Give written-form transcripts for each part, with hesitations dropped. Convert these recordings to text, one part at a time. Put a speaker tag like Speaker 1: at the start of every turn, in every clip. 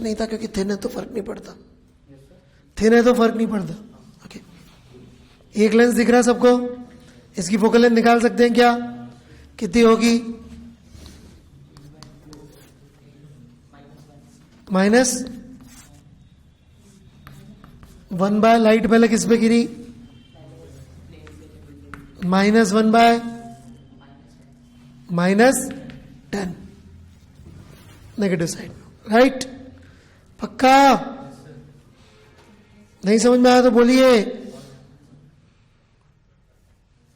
Speaker 1: नहीं था क्योंकि थिन है तो फर्क नहीं पड़ता, थिन है तो फर्क नहीं पड़ता। ओके, एक लेंस दिख रहा है सबको, इसकी फोकल लेंथ निकाल सकते हैं क्या? कितनी होगी? -1 बाय, लाइट पहले किस पे गिरी? -1 बाय -10, नेगेटिव साइड, राइट? पक्का? नहीं समझ में आया तो बोलिए।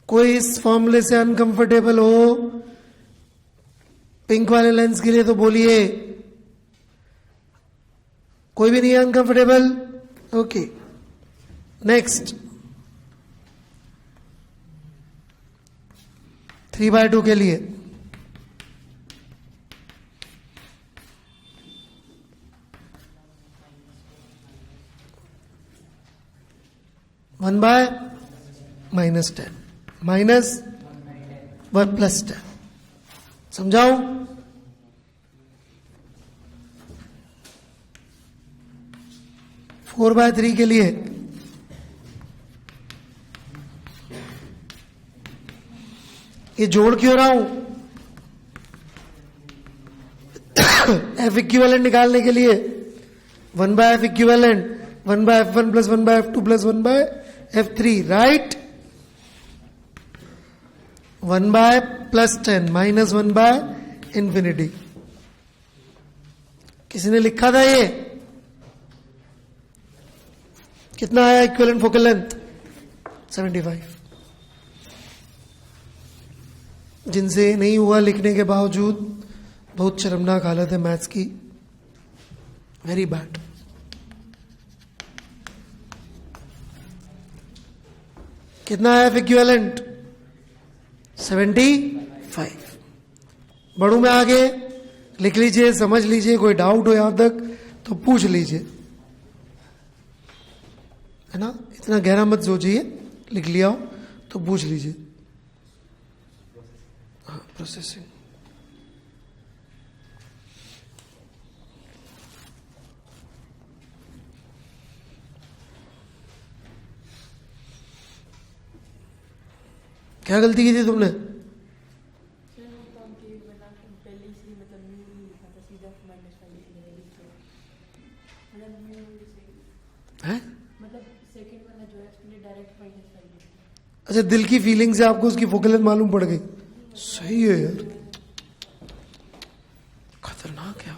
Speaker 1: कोई इस फॉर्मूले से अनकंफर्टेबल हो पिंक वाले लेंस के लिए तो बोलिए। कोई भी नहीं है अनकंफर्टेबल? ओके, नेक्स्ट 3/2 के लिए (1/-10) (1+10) समझाऊं? (4/3) के लिए ये जोड़ क्यों रहा हूं? F इक्विवेलेंट निकालने के लिए 1/F equivalent 1/F1 + 1/F2 + 1/F3, right? 1/+10 -1/∞. किसी ने लिखा था ये? कितना आया इक्विवेलेंट फोकल लेंथ? 75. जिनसे नहीं हुआ लिखने के बावजूद, बहुत शर्मनाक हालत है मैथ्स की, वेरी बैड। कितना है इक्विवेलेंट? 75. बढ़ू में आगे, लिख लीजिए, समझ लीजिए, कोई डाउट हो यहां तक तो पूछ लीजिए, है ना? इतना गहरा मत सोचिए, लिख लिया हो तो पूछ लीजिए। हाँ, प्रोसेसिंग। क्या गलती की थी तुमने? है? अच्छा, दिल की फीलिंग से आपको उसकी फोकल लेंथ मालूम पड़ गई। सही है यार, खतरनाक है।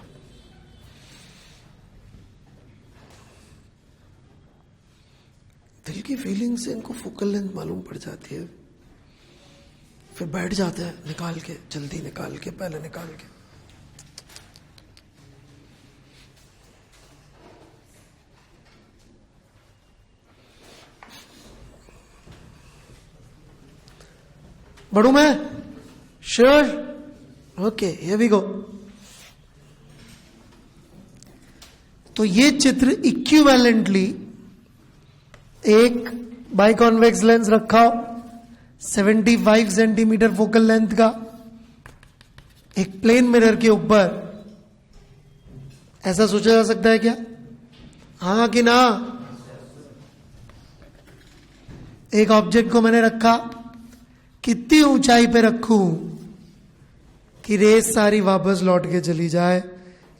Speaker 1: दिल की फीलिंग से इनको फोकल लेंथ मालूम पड़ जाती है, फिर बैठ जाते हैं निकाल के, जल्दी निकाल के, पहले निकाल के। बढ़ू मैं? Sure? Okay, here we go. तो ये चित्र इक्विवेलेंटली एक बाइकॉन्वेक्स लेंस रखा 75 सेंटीमीटर फोकल लेंथ का एक प्लेन मिरर के ऊपर, ऐसा सोचा जा सकता है क्या? हाँ कि ना? एक ऑब्जेक्ट को मैंने रखा, कितनी ऊंचाई पे रखूं कि रेस सारी वापस लौट के चली जाए?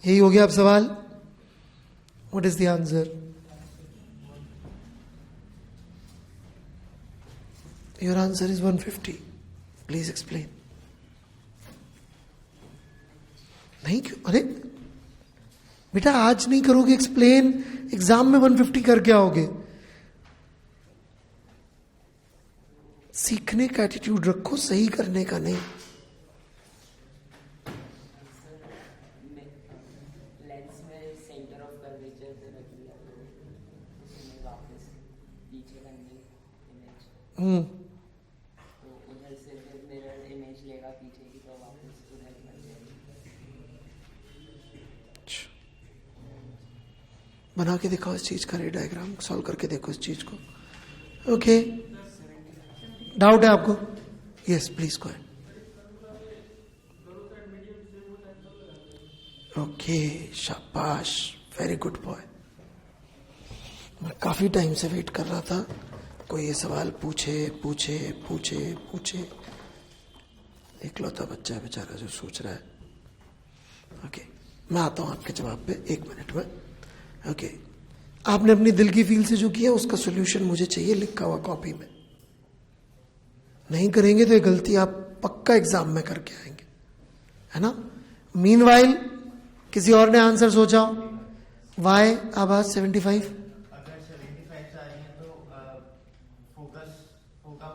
Speaker 1: यही हो गया अब सवाल। What is the answer? Your answer is 150. Please explain. नहीं क्यों? अरे बेटा, आज नहीं करोगे एक्सप्लेन, एग्जाम में 150 करके आओगे। सीखने का एटीट्यूड रखो, सही करने का नहीं।
Speaker 2: लेंस में सेंटर ऑफ कर्वेचर पे रख दिया, उसमें वापस पीछे करनी इमेज, तो उधर से फिर मिरर इमेज लेगा पीछे की, तो वापस उधर कर देगा।
Speaker 1: बना के दिखाओ इस चीज का रे डायग्राम, सॉल्व करके देखो इस चीज को। ओके, डाउट है आपको? Yes please go ahead. Okay, शाबाश, वेरी गुड बॉय। मैं काफी टाइम से वेट कर रहा था कोई ये सवाल पूछे पूछे पूछे पूछे। इकलौता बच्चा है बेचारा जो सोच रहा है। ओके, मैं आता हूं आपके जवाब पे 1 मिनट में। ओके, आपने अपनी दिल की फील से जो किया उसका सोल्यूशन मुझे चाहिए लिखा हुआ कॉपी में। नहीं करेंगे तो ये गलती आप पक्का एग्जाम में करके आएंगे, है ना। मीनवाइल किसी और ने आंसर सोचा हो? वाई आवाज 75?
Speaker 3: अगर 75 से आ रही है तो फोकस फोका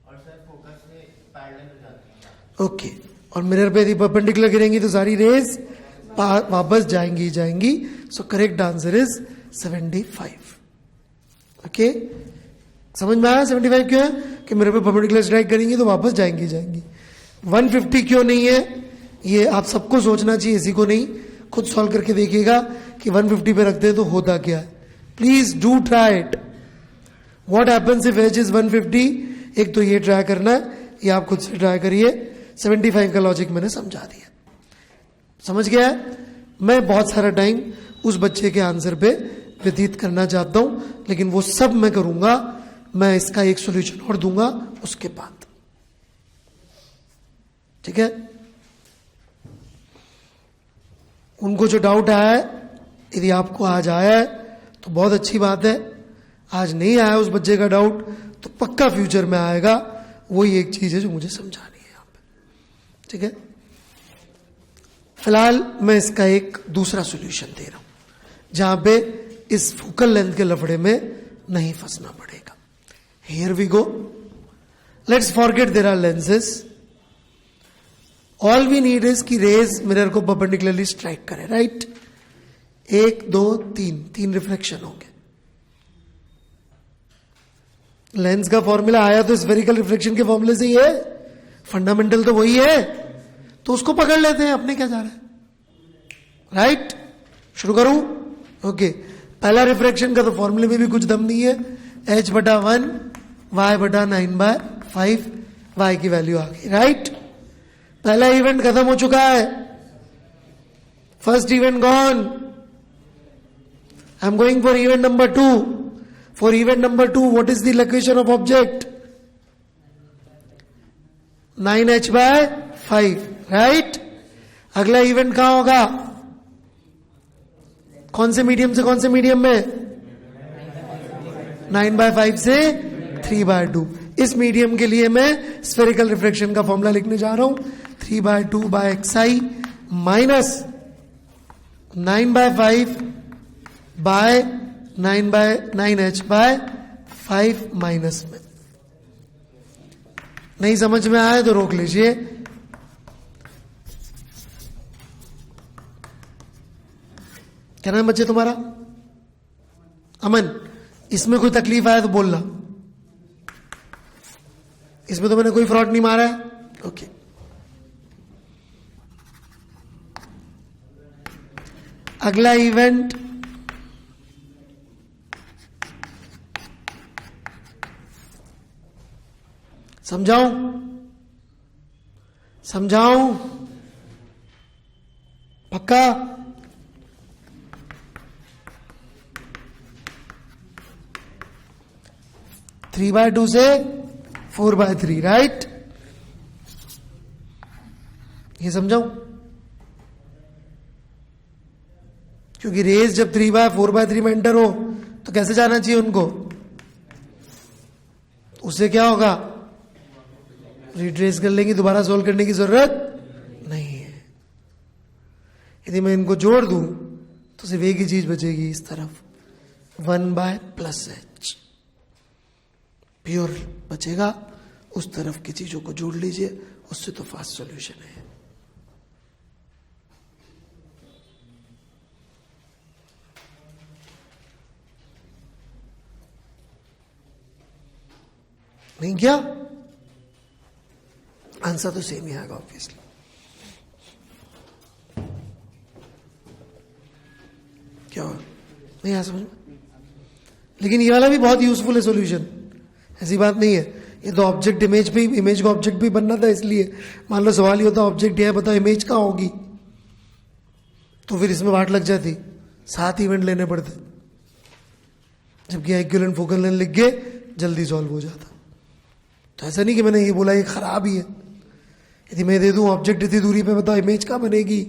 Speaker 3: और सर फोकस से पैरेलल हो जाती है।
Speaker 1: ओके, और मिरर पे यदि परपेंडिकुलर गिरेंगी तो सारी रेज वापस जाएंगी जाएंगी। So correct answer is 75। Okay, समझ में आया 75 क्यों है? कि मिरर पे परपेंडिकुलर स्ट्राइक करेंगी तो वापस जाएंगी जाएंगी। 150 क्यों नहीं है? ये आप सबको सोचना चाहिए, इसी को नहीं। खुद सॉल्व करके देखिएगा कि 150 पे रखते हैं तो होता क्या है। Please do try it. What happens if edge is 150? एक तो ये ट्राई करना है, ये आप खुद से ट्राई करिए। 75 का लॉजिक मैंने समझा दिया, समझ गया है? मैं बहुत सारा टाइम उस बच्चे के आंसर पे व्यतीत करना चाहता हूं, लेकिन वो सब मैं करूंगा, मैं इसका एक सॉल्यूशन और दूंगा उसके बाद, ठीक है। उनको जो डाउट आया है, यदि आपको आज आया है तो बहुत अच्छी बात है। आज नहीं आया उस बच्चे का डाउट तो पक्का फ्यूचर में आएगा। वही एक चीज है जो मुझे समझानी है यहां पे, ठीक है। फिलहाल मैं इसका एक दूसरा सॉल्यूशन दे रहा हूं जहां पे इस फोकल लेंथ के लफड़े में नहीं फंसना पड़ेगा। Here we go. Let's forget there are lenses. All we need is कि रेज मिरर को परपेंडिकुलरली स्ट्राइक करे, राइट। 1 2 3 रिफ्लेक्शन होंगे। लेंस का फॉर्मूला आया तो स्फेरिकल रिफ्लेक्शन के फॉर्मूले से ही है, फंडामेंटल तो वही है, तो उसको पकड़ लेते हैं। अपने क्या जा रहा है, राइट। शुरू करूं? ओके, पहला रिफ्रैक्शन का तो फॉर्मूले में भी कुछ दम नहीं है। h/1 y/9/5 y की वैल्यू आ गई, राइट। पहला इवेंट खत्म हो चुका है, first event gone. I am going for event number 2। For event number 2 what is the location of object? 9h/5, right. अगला इवेंट कहां होगा? कौन से मीडियम से कौन से मीडियम में? 9/5 से 3/2। इस मीडियम के लिए मैं स्फेरिकल रिफ्रैक्शन का फॉर्मूला लिखने जा रहा हूं। 3/2/xi माइनस 9/5/9h/5 माइनस में। नहीं समझ में आए तो रोक लीजिए। क्या नाम बच्चे तुम्हारा? अमन। इसमें कोई तकलीफ आया तो बोलना। इसमें तो मैंने कोई फ्रॉड नहीं मारा है, ओके। अगला इवेंट समझाऊं? समझाऊं? पक्का? थ्री बाय टू से 4/3, राइट। ये समझाऊं? क्योंकि रेस जब 3/4/3 में एंटर हो तो कैसे जाना चाहिए उनको? उससे क्या होगा? रिट्रेस कर लेंगे, दोबारा सोल्व करने की जरूरत नहीं है। यदि मैं इनको जोड़ दूं तो सिर्फ एक ही चीज बचेगी इस तरफ, 1/+h प्योर बचेगा। उस तरफ की चीजों को जोड़ लीजिए, उससे तो फास्ट सॉल्यूशन है। नहीं क्या? आंसर तो सेम ही आएगा ऑब्वियसली। क्या हुआ? नहीं आया समझ में? लेकिन ये वाला भी बहुत यूजफुल है सॉल्यूशन, ऐसी बात नहीं है। ये तो ऑब्जेक्ट इमेज पे, इमेज का ऑब्जेक्ट भी बनना था, इसलिए मान लो सवाल ही होता ऑब्जेक्ट है, बताओ इमेज कहां होगी, तो फिर इसमें वाट लग जाती। 7 इवेंट लेने पड़ते, जबकि यहाँ इक्विवेलेंट फोकल लेंथ लिख के जल्दी सॉल्व हो जाता। तो ऐसा नहीं कि मैंने ये बोला ये खराब ही है। यदि मैं दे दूं ऑब्जेक्ट इतनी दूरी पे, बताओ इमेज कहाँ बनेगी,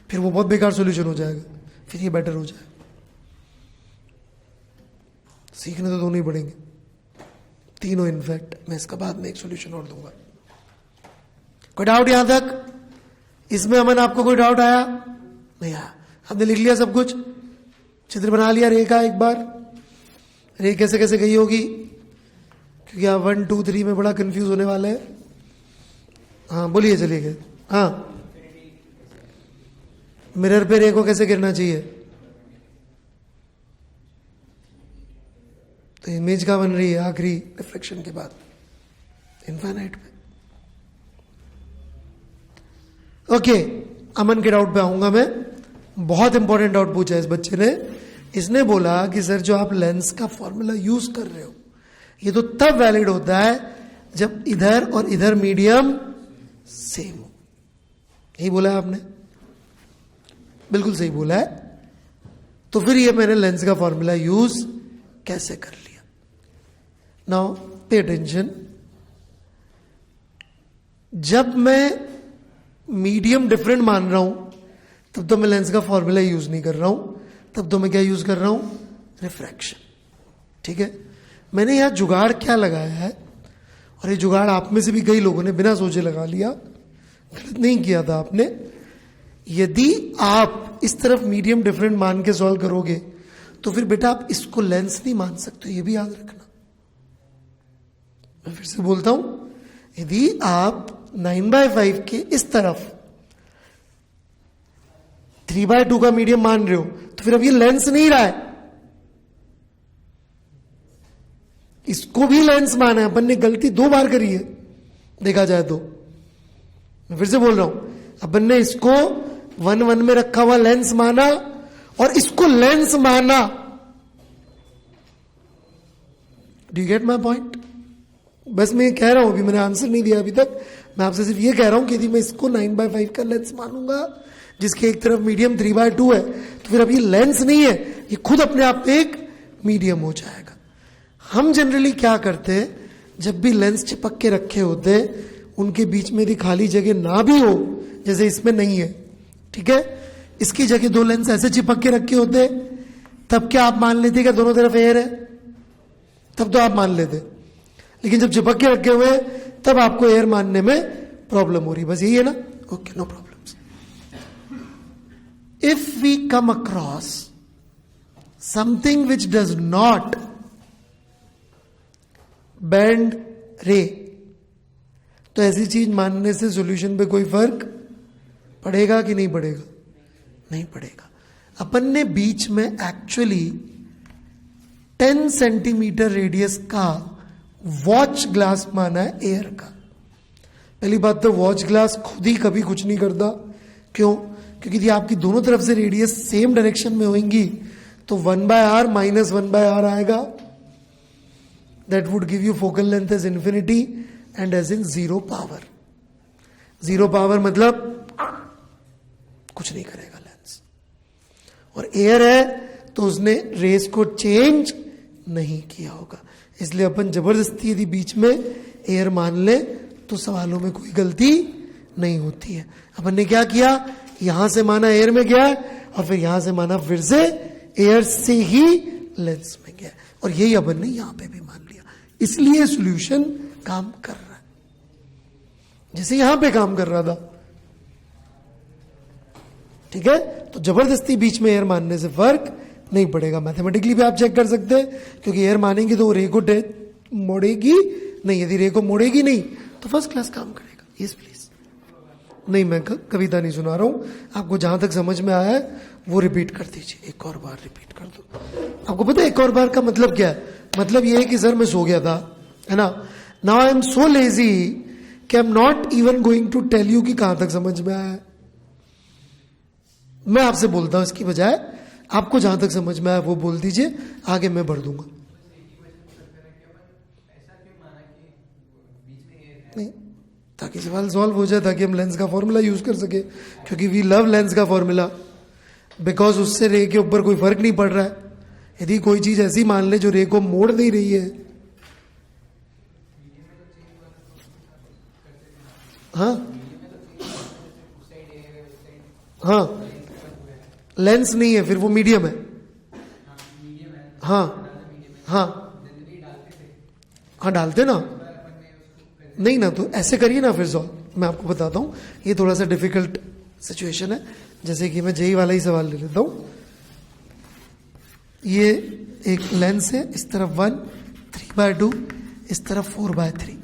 Speaker 1: फिर वो बहुत बेकार सॉल्यूशन हो जाएगा, फिर ये बेटर हो जाएगा। सीखने तो दोनों ही पड़ेंगे, तीनों इनफैक्ट। मैं इसका बाद में एक सॉल्यूशन और दूंगा। कोई डाउट यहां तक? इसमें अमन आपको कोई डाउट आया? नहीं आया? हमने लिख लिया सब कुछ, चित्र बना लिया रे का। एक बार रे कैसे कैसे गई होगी, क्योंकि आप 1 2 3 में बड़ा कंफ्यूज होने वाले हैं। हाँ बोलिए, चलिए गए। हाँ, मिरर पे रे को कैसे गिरना चाहिए? तो इमेज का बन रही है आखिरी रिफ्लेक्शन के बाद, इनफाइनाइट पे। ओके, अमन के डाउट पे आऊंगा मैं। बहुत इंपॉर्टेंट डाउट पूछा है इस बच्चे ने। इसने बोला कि सर जो आप लेंस का फॉर्मूला यूज कर रहे हो, ये तो तब वैलिड होता है जब इधर और इधर मीडियम सेम हो। यही बोला है आपने, बिल्कुल सही बोला है। तो फिर ये मैंने लेंस का फॉर्मूला यूज कैसे कर लिया? Now pay attention. जब मैं मीडियम डिफरेंट मान रहा हूं, तब तो मैं लेंस का फॉर्मूला यूज नहीं कर रहा हूं, तब तो मैं क्या यूज कर रहा हूं? रिफ्रैक्शन। ठीक है, मैंने यहां जुगाड़ क्या लगाया है, और ये जुगाड़ आप में से भी कई लोगों ने बिना सोचे लगा लिया, गलत नहीं किया था आपने। यदि आप इस तरफ मीडियम डिफरेंट मान के सॉल्व करोगे, तो फिर बेटा आप इसको लेंस नहीं मान सकते, ये भी याद रखना। मैं फिर से बोलता हूं, यदि आप 9/5 के इस तरफ 3/2 का मीडियम मान रहे हो, तो फिर अब ये लेंस नहीं रहा है, इसको भी लेंस माना है। अपन ने गलती 2 बार करी है, देखा जाए तो। मैं फिर से बोल रहा हूं, अपन ने इसको 1 में रखा हुआ लेंस माना और इसको लेंस माना। Do you get my point? बस मैं ये कह रहा हूं, अभी मैंने आंसर नहीं दिया अभी तक। मैं आपसे सिर्फ ये कह रहा हूं कि यदि मैं इसको 9/5 का लेंस मानूंगा, जिसके एक तरफ मीडियम 3/2 है, तो फिर अब ये लेंस नहीं है, ये खुद अपने आप में एक मीडियम हो जाएगा। हम जनरली क्या करते हैं, जब भी लेंस चिपक के रखे होते हैं, उनके बीच में यदि खाली जगह ना भी हो, जैसे इसमें नहीं है, ठीक है, इसकी जगह 2 लेंस ऐसे चिपक के रखे होते, तब क्या आप मान लेते कि दोनों तरफ एयर है? तब तो आप मान लेते। लेकिन जब चिपक के रखे हुए तब आपको एयर मानने में प्रॉब्लम हो रही, बस यही है ना? Okay, no problem. If we come across something which does not bend ray, तो ऐसी चीज मानने से सॉल्यूशन पे कोई फर्क पड़ेगा कि नहीं पड़ेगा? नहीं पड़ेगा। अपन ने बीच में एक्चुअली 10 सेंटीमीटर रेडियस का वॉच ग्लास माना है एयर का। पहली बात तो वॉच ग्लास खुद ही कभी कुछ नहीं करता। क्यों? क्योंकि यदि आपकी दोनों तरफ से रेडियस सेम डायरेक्शन में होंगी, तो 1/r माइनस 1/r आएगा। That would give you focal length as infinity and as in 0 power. 0 power मतलब कुछ नहीं करेगा लेंस। और एयर है तो उसने रेस को चेंज नहीं किया होगा। इसलिए अपन जबरदस्ती यदि बीच में एयर मान ले तो सवालों में कोई गलती नहीं होती है। अपन ने क्या किया, यहां से माना एयर में गया और फिर यहां से माना फिर से एयर से ही लेंस में गया, और यही अपन ने यहां पे भी मान लिया। इसलिए सॉल्यूशन काम कर रहा है जैसे यहां पे काम कर रहा था। ठीक है, तो जबरदस्ती बीच में एयर मानने से फर्क नहीं पड़ेगा। मैथमेटिकली भी आप चेक कर सकते हैं, क्योंकि एयर मानेंगे तो रे को मोड़ेगी नहीं। यदि रे को मोड़ेगी नहीं तो फर्स्ट क्लास काम करेगा। Yes please. नहीं, मैं कविता नहीं सुना रहा हूं, आपको जहां तक समझ में आया है वो रिपीट कर दीजिए। एक और बार रिपीट कर दो। आपको पता है एक और बार का मतलब क्या है? मतलब ये है कि सर मैं सो गया था, है ना, now I am so lazy कि I am not even going to tell you कि कहां तक समझ में आया है। मैं आपसे बोलता हूं, इसकी बजाय आपको जहां तक समझ में आया वो बोल दीजिए, आगे मैं बढ़ दूंगा। नहीं, ताकि सवाल सॉल्व हो जाए, ताकि हम लेंस का फॉर्मूला यूज कर सके, क्योंकि वी लव लेंस का फॉर्मूला। बिकॉज उससे रे के ऊपर कोई फर्क नहीं पड़ रहा है. यदि कोई चीज ऐसी मान ले जो रे को मोड़ नहीं रही है, हाँ हाँ, लेंस नहीं है फिर वो मीडियम है. हाँ हाँ हाँ, डालते ना. नहीं ना, तो ऐसे करिए ना फिर सॉल्व. मैं आपको बताता हूं, ये थोड़ा सा डिफिकल्ट सिचुएशन है. जैसे कि मैं जेई वाला ही सवाल ले लेता हूं. ये एक लेंस है, इस तरफ 1, 3/2, इस तरफ 4/3.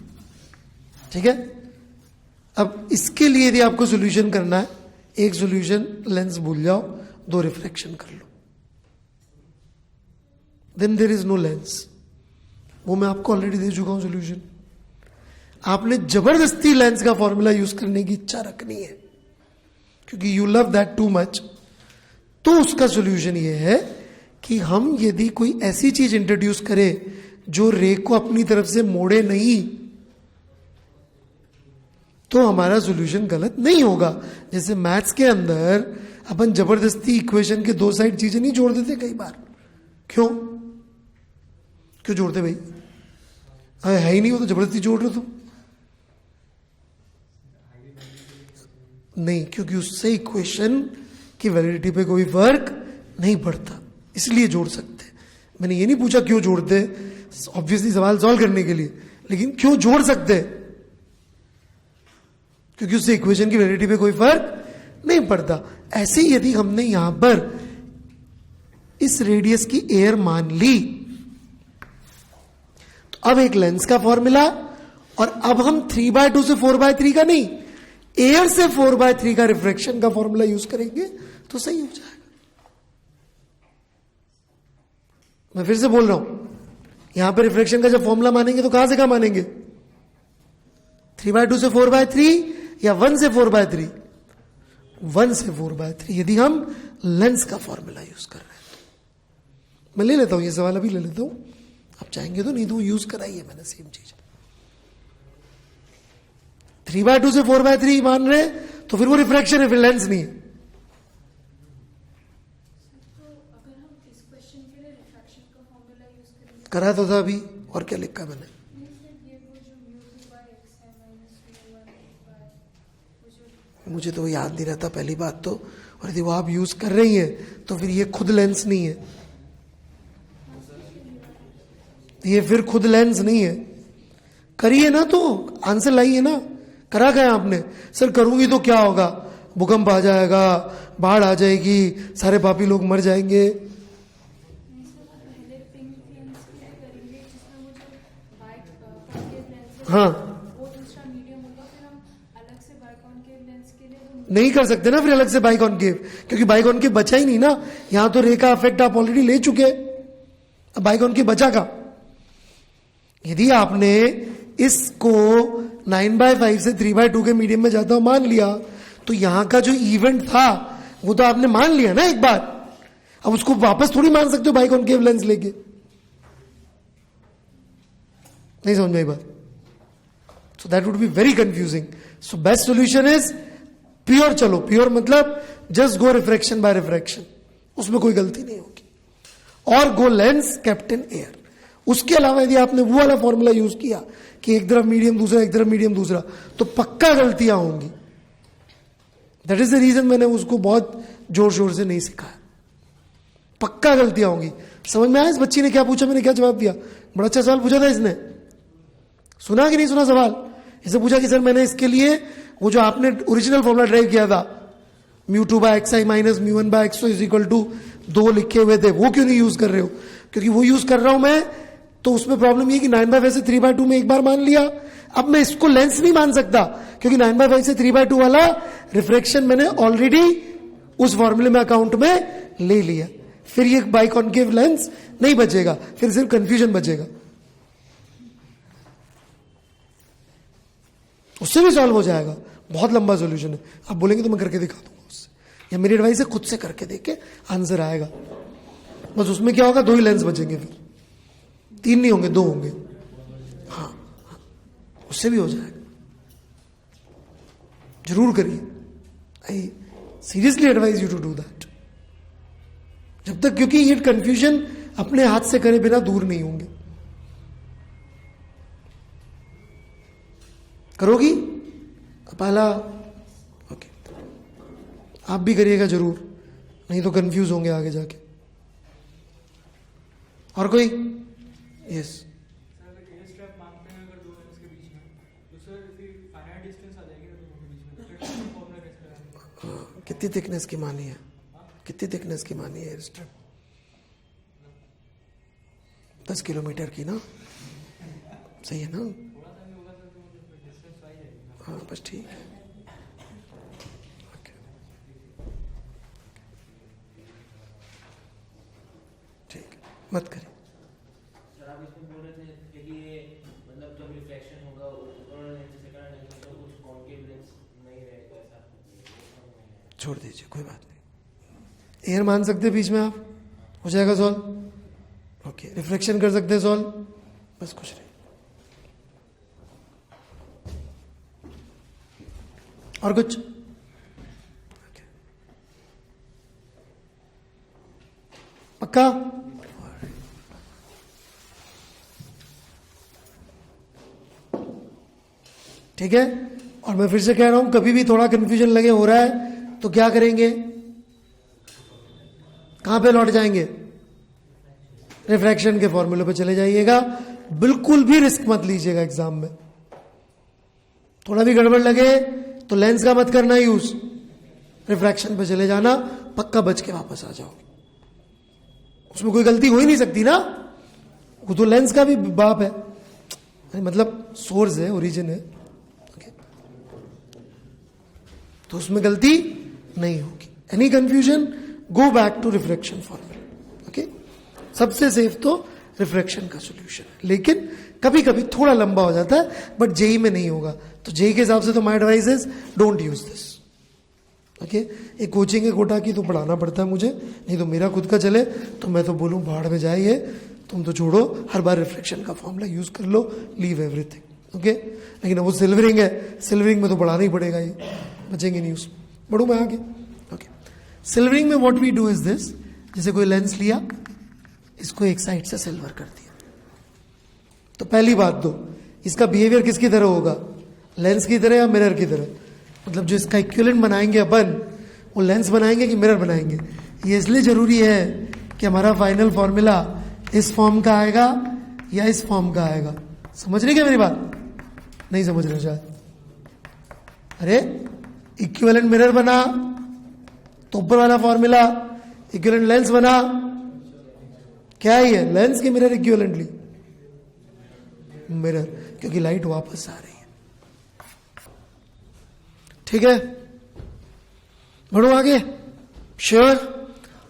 Speaker 1: ठीक है. अब इसके लिए यदि आपको सॉल्यूशन करना है, एक सॉल्यूशन लेंस भूल जाओ, 2 रिफ्रैक्शन कर लो, then there is no lens. वो मैं आपको ऑलरेडी दे चुका हूं सॉल्यूशन. आपने जबरदस्ती लेंस का फॉर्मूला यूज करने की इच्छा रखनी है क्योंकि you love that too much. तो उसका सॉल्यूशन ये है कि हम यदि कोई ऐसी चीज इंट्रोड्यूस करें जो रे को अपनी तरफ से मोड़े नहीं, तो हमारा सॉल्यूशन गलत नहीं होगा. जैसे मैथ्स के अंदर अपन जबरदस्ती इक्वेशन के 2 साइड चीजें नहीं जोड़ देते कई बार. क्यों जोड़ते भाई? है ही नहीं, हो तो जबरदस्ती जोड़ रहे हो तुम. नहीं, क्योंकि उससे इक्वेशन की वैलिडिटी पे कोई फर्क नहीं पड़ता, इसलिए जोड़ सकते. मैंने ये नहीं पूछा क्यों जोड़ते, ऑब्वियसली सवाल सॉल्व करने के लिए, लेकिन क्यों जोड़ सकते? क्योंकि उससे इक्वेशन की वैलिडिटी पे कोई फर्क नहीं पड़ता. ऐसे ही यदि हमने यहां पर इस रेडियस की एयर मान ली, तो अब एक लेंस का फॉर्मूला, और अब हम 3/2 से 4/3 का नहीं, एयर से 4/3 का रिफ्रैक्शन का फॉर्मूला यूज करेंगे तो सही हो जाएगा. मैं फिर से बोल रहा हूं, यहां पर रिफ्रैक्शन का जब फॉर्मूला मानेंगे तो कहां से कहां मानेंगे? 3/2 से 4/3 या 1 से 4/3? 1 से 4/3 यदि हम लेंस का फॉर्मूला यूज कर रहे हैं तो. मैं ले लेता हूं ये सवाल, अभी ले लेता हूं, आप चाहेंगे तो. नहीं तो यूज कराइए मैंने सेम चीज. 3/2 से 4/3 मान रहे तो फिर वो रिफ्रैक्शन है, फिर लेंस नहीं है. करा तो था अभी, और क्या लिखा मैंने? मुझे तो याद नहीं रहता पहली बात तो, और यदि वो आप यूज कर रही हैं तो फिर ये खुद लेंस नहीं है. ये फिर खुद लेंस नहीं है. करिए ना, तो आंसर लाइए ना. करा गया आपने? सर करूंगी तो क्या होगा? भूकंप आ जाएगा, बाढ़ आ जाएगी, सारे पापी लोग मर जाएंगे. हाँ, नहीं कर सकते ना फिर अलग से बाइकॉनकेव, क्योंकि बाइकॉनकेव बचा ही नहीं ना. यहां तो रे का इफेक्ट आप ऑलरेडी ले चुके. अब बाइकॉनकेव बचा का. यदि आपने इसको 9/5 से 3/2 के मीडियम में जाता हुआ मान लिया, तो यहां का जो इवेंट था वो तो आपने मान लिया ना एक बार. अब उसको वापस थोड़ी मान सकते हो बाइकॉनकेव लेंस लेके. नहीं समझ में आई बात? So that would be very confusing. So best solution is pure. चलो प्योर मतलब just go refraction by refraction, उसमें कोई गलती नहीं होगी. और go lens kept in air. उसके अलावा यदि आपने वो वाला फॉर्मूला यूज किया कि एक तरफ मीडियम दूसरा, एक तरफ मीडियम दूसरा, तो पक्का गलतियां होंगी. दैट इज द रीजन मैंने उसको बहुत जोर शोर से नहीं सिखाया. पक्का गलतियां होंगी. समझ में आया इस बच्ची ने क्या पूछा, मैंने क्या जवाब दिया? बड़ा अच्छा सवाल पूछा था इसने. सुना कि नहीं सुना सवाल? इसे पूछा कि सर मैंने इसके लिए वो जो आपने ओरिजिनल फॉर्मूला ड्राइव किया था, μ2/xi minus μ1/xo is equal to 2 लिखे हुए थे, वो क्यों नहीं यूज कर रहे हो? क्योंकि वो यूज कर रहा हूं मैं, तो उसमें प्रॉब्लम ये कि 9/5 से 3/2 में एक बार मान लिया. अब मैं इसको लेंस नहीं मान सकता, क्योंकि 9/5 से 3/2 वाला रिफ्रैक्शन मैंने ऑलरेडी उस फॉर्मूले में अकाउंट में ले लिया. फिर ये बाइकॉनकेव लेंस नहीं बचेगा, फिर सिर्फ कंफ्यूजन बचेगा. उससे भी सॉल्व हो जाएगा. बहुत लंबा सॉल्यूशन है. आप बोलेंगे तो मैं करके दिखा दूंगा उससे, या मेरी एडवाइस है खुद से करके देखे आंसर आएगा. बस उसमें क्या होगा, 2 ही लेंस बचेंगे, फिर 3 नहीं होंगे, 2 होंगे. हाँ, उससे भी हो जाएगा. जरूर करिए. I seriously advise you to do that. जब तक, क्योंकि ये कंफ्यूजन अपने हाथ से करे बिना दूर नहीं होंगे। करोगी पहला? ओके, आप भी करिएगा जरूर, नहीं तो कंफ्यूज होंगे आगे जाके। और कोई? यस। कितनी थिकनेस की मानी है? कितनी थिकनेस की मानी है एयर स्ट्रिप? 10 किलोमीटर की ना? सही है ना? हाँ बस ठीक है। ठीक है, मत करिए।
Speaker 3: सर आप इसमें बोल रहे थे कि ये मतलब जब रिफ्लेक्शन होगा और नीचे से करंट निकलेगा तो उस कॉन्केव लेंस नहीं रहेगा, ऐसा
Speaker 1: छोड़ दीजिए, कोई बात नहीं। एयर मान सकते बीच में आप, हो जाएगा सॉल्व। ओके, रिफ्लेक्शन कर सकते हैं सॉल्व, बस कुछ नहीं। और कुछ? पक्का? ठीक है। और मैं फिर से कह रहा हूं, कभी भी थोड़ा कंफ्यूजन लगे हो रहा है तो क्या करेंगे? कहां पे लौट जाएंगे? रिफ्रैक्शन के फॉर्मूले पे चले जाइएगा। बिल्कुल भी रिस्क मत लीजिएगा एग्जाम में। थोड़ा भी गड़बड़ लगे तो लेंस का मत करना यूज, रिफ्रैक्शन पे चले जाना, पक्का बच के वापस आ जाओगे। उसमें कोई गलती हो ही नहीं सकती ना, वो तो लेंस का भी बाप है, मतलब सोर्स है, ओरिजिन है, तो उसमें गलती नहीं होगी। Any confusion, go back to refraction formula. Okay, सबसे सेफ तो रिफ्रैक्शन का सॉल्यूशन है, लेकिन कभी कभी थोड़ा लंबा हो जाता है, बट जेई में नहीं होगा। तो जेई के हिसाब से तो my advice is don't use this. Okay, एक कोचिंग है कोटा की, तो पढ़ाना पड़ता है मुझे, नहीं तो मेरा खुद का चले तो मैं तो बोलूं भाड़ में जाइए, तुम तो छोड़ो, हर बार रिफ्लेक्शन का फॉर्मूला यूज कर लो, लीव एवरीथिंग। ओके, लेकिन वो सिल्वरिंग है, सिल्वरिंग में तो पढ़ाना ही पड़ेगा, ये बचेंगे नहीं उसमें। बढ़ू मैं आगे। ओके, सिल्वरिंग में what we do is this, जैसे कोई लेंस लिया, इसको एक साइड से सिल्वर कर दिया, तो पहली बात तो इसका बिहेवियर किसकी तरह होगा? लेंस की तरह या मिरर की तरह? मतलब जो इसका इक्विवेलेंट बनाएंगे अपन, वो लेंस बनाएंगे कि मिरर बनाएंगे? ये इसलिए जरूरी है कि हमारा फाइनल फॉर्मूला इस फॉर्म का आएगा या इस फॉर्म का आएगा। समझ रहे क्या मेरी बात? नहीं समझ रहे शायद। अरे इक्विवेलेंट मिरर बना तो ऊपर वाला फॉर्मूला, इक्विवेलेंट लेंस बना, क्या है ये? लेंस की मिरर इक्विवेलेंटली मिरर, क्योंकि लाइट वापस आ रही है। ठीक है, बढ़ो आगे। श्योर?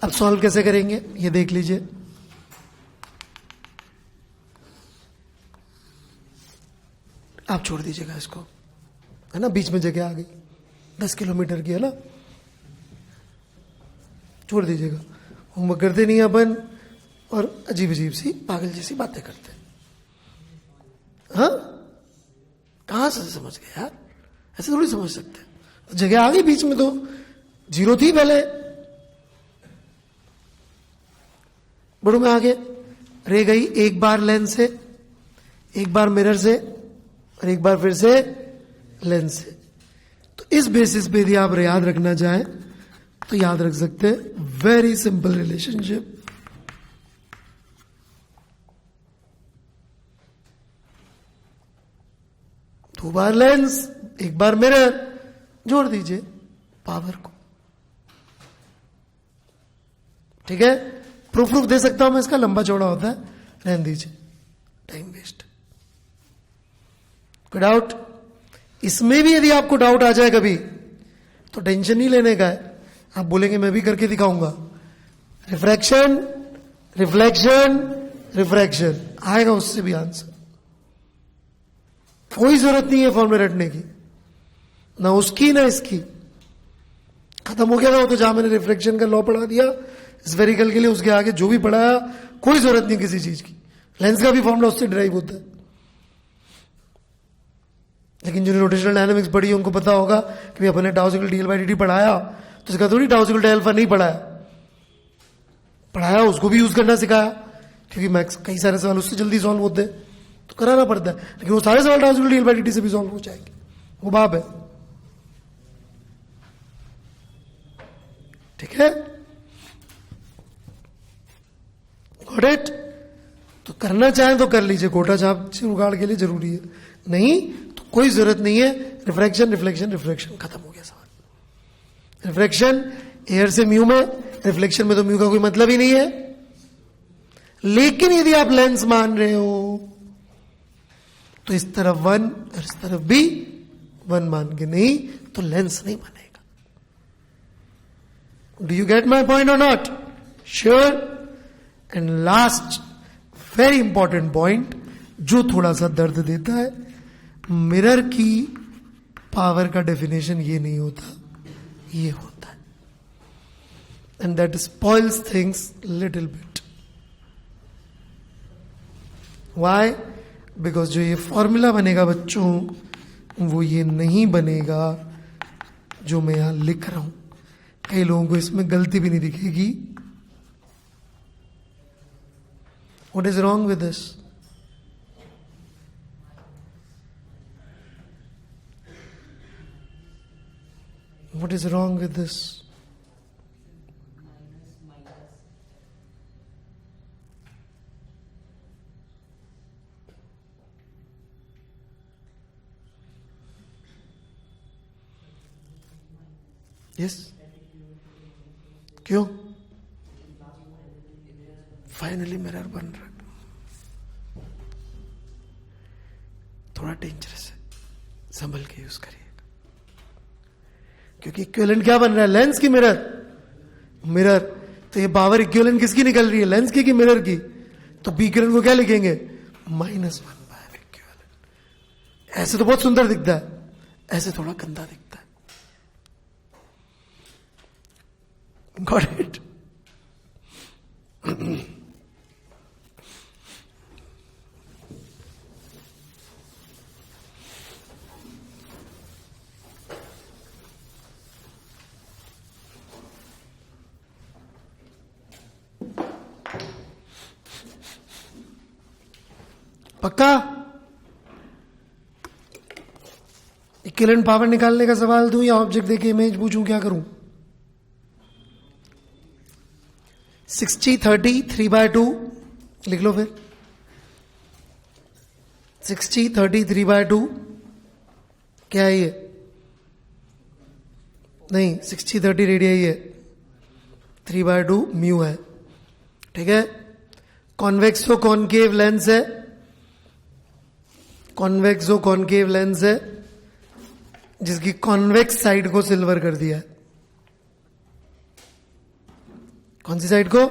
Speaker 1: अब सॉल्व कैसे करेंगे ये देख लीजिए। आप छोड़ दीजिएगा इसको, है ना, बीच में जगह आ गई, 10 किलोमीटर की है ना, छोड़ दीजिएगा। होमवर्क करते नहीं अपन और अजीब अजीब सी पागल जैसी बातें करते हैं। हाँ, कहां से समझ गए यार? ऐसे थोड़ी समझ सकते हैं। तो जगह आ गई बीच में, तो जीरो थी पहले। बढ़ू मैं आगे। रह गई एक बार लेंस से, एक बार मिरर से, और एक बार फिर से लेंस से। तो इस बेसिस पे यदि आप याद रखना चाहें तो याद रख सकते हैं, वेरी सिंपल रिलेशनशिप। दो बार लेंस, एक बार मिरर, जोड़ दीजिए पावर को। ठीक है, प्रूफ दे सकता हूं मैं इसका, लंबा चौड़ा होता है, रहने दीजिए, टाइम वेस्ट। कोई डाउट? इसमें भी यदि आपको डाउट आ जाए कभी तो टेंशन नहीं लेने का है, आप बोलेंगे मैं भी करके दिखाऊंगा। रिफ्रैक्शन, रिफ्लेक्शन, रिफ्रैक्शन, आएगा उससे भी आंसर। कोई जरूरत नहीं है फॉर्मूले रटने की, ना उसकी ना इसकी। खत्म हो गया ना वो तो, जहां मैंने रिफ्लेक्शन का लॉ पढ़ा दिया स्फेरिकल के लिए, उसके आगे जो भी पढ़ाया, कोई जरूरत नहीं किसी चीज की। लेंस का भी फॉर्मूला उससे ड्राइव होता है। लेकिन जिन्होंने रोटेशनल डायनामिक्स पढ़ी उनको पता होगा कि अपने tau equal DL by D पढ़ाया तो इसका थोड़ी टाउ इक्वल अल्फा नहीं पढ़ाया। पढ़ाया, उसको भी यूज करना सिखाया, क्योंकि मैथ्स कई सारे सवाल उससे जल्दी सॉल्व होते हैं तो कराना पड़ता है, लेकिन वो सारे सवाल ट्रांसलेट डीएल बाई dt से भी सॉल्व हो जाएंगे, वो बाप है। ठीक है, गॉट इट? तो करना चाहें तो कर लीजिए, गोटा छाप से उगाड़ के लिए जरूरी है, नहीं तो कोई जरूरत नहीं है। रिफ्रैक्शन रिफ्लेक्शन रिफ्रैक्शन, खत्म हो गया सवाल। रिफ्रैक्शन एयर से म्यू में, रिफ्लेक्शन में तो म्यू का कोई मतलब ही नहीं है। लेकिन यदि आप लेंस मान रहे हो तो इस तरफ 1 और इस तरफ भी 1 मान के, नहीं तो लेंस नहीं बनेगा। Do you get my point or not? Sure. And last very important point जो थोड़ा सा दर्द देता है, मिरर की पावर का डेफिनेशन ये नहीं होता, ये होता है, and that spoils things little bit. Why? Because जो ये फॉर्मूला बनेगा बच्चों, वो ये नहीं बनेगा जो मैं यहां लिख रहा हूं। कई लोगों को इसमें गलती भी नहीं दिखेगी। What is wrong with this? What is wrong with this? Yes? क्यों? फाइनली मिरर बन रहा है, थोड़ा डेंजरस है, संभल के यूज करिएगा, क्योंकि इक्विवेलेंट क्या बन रहा है? लेंस की मिरर, मिरर। तो ये पावर इक्विवेलेंट किसकी निकल रही है? लेंस की कि मिरर की? तो बी इक्विवेलेंट को क्या लिखेंगे? -1/f equivalent. ऐसे तो बहुत सुंदर दिखता है, ऐसे थोड़ा गंदा दिखता है। Got it? पक्का? इक्विवेलेंट पावर निकालने का सवाल दूं या ऑब्जेक्ट देके इमेज पूछूं, क्या करूं? 60/30 3/2 लिख लो फिर। 60/30 3/2 क्या है ये? नहीं, 60/30 रेडियन है, 3/2 म्यू है। ठीक है, कॉन्वेक्सो कॉनकेव लेंस है, कॉन्वेक्सो कॉनकेव लेंस है जिसकी कॉन्वेक्स साइड को सिल्वर कर दिया है। कौन सी साइड को?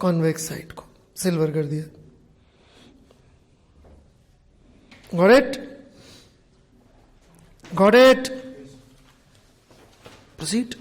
Speaker 1: कॉन्वेक्स साइड को सिल्वर कर दिया। Got it? Got it? Proceed.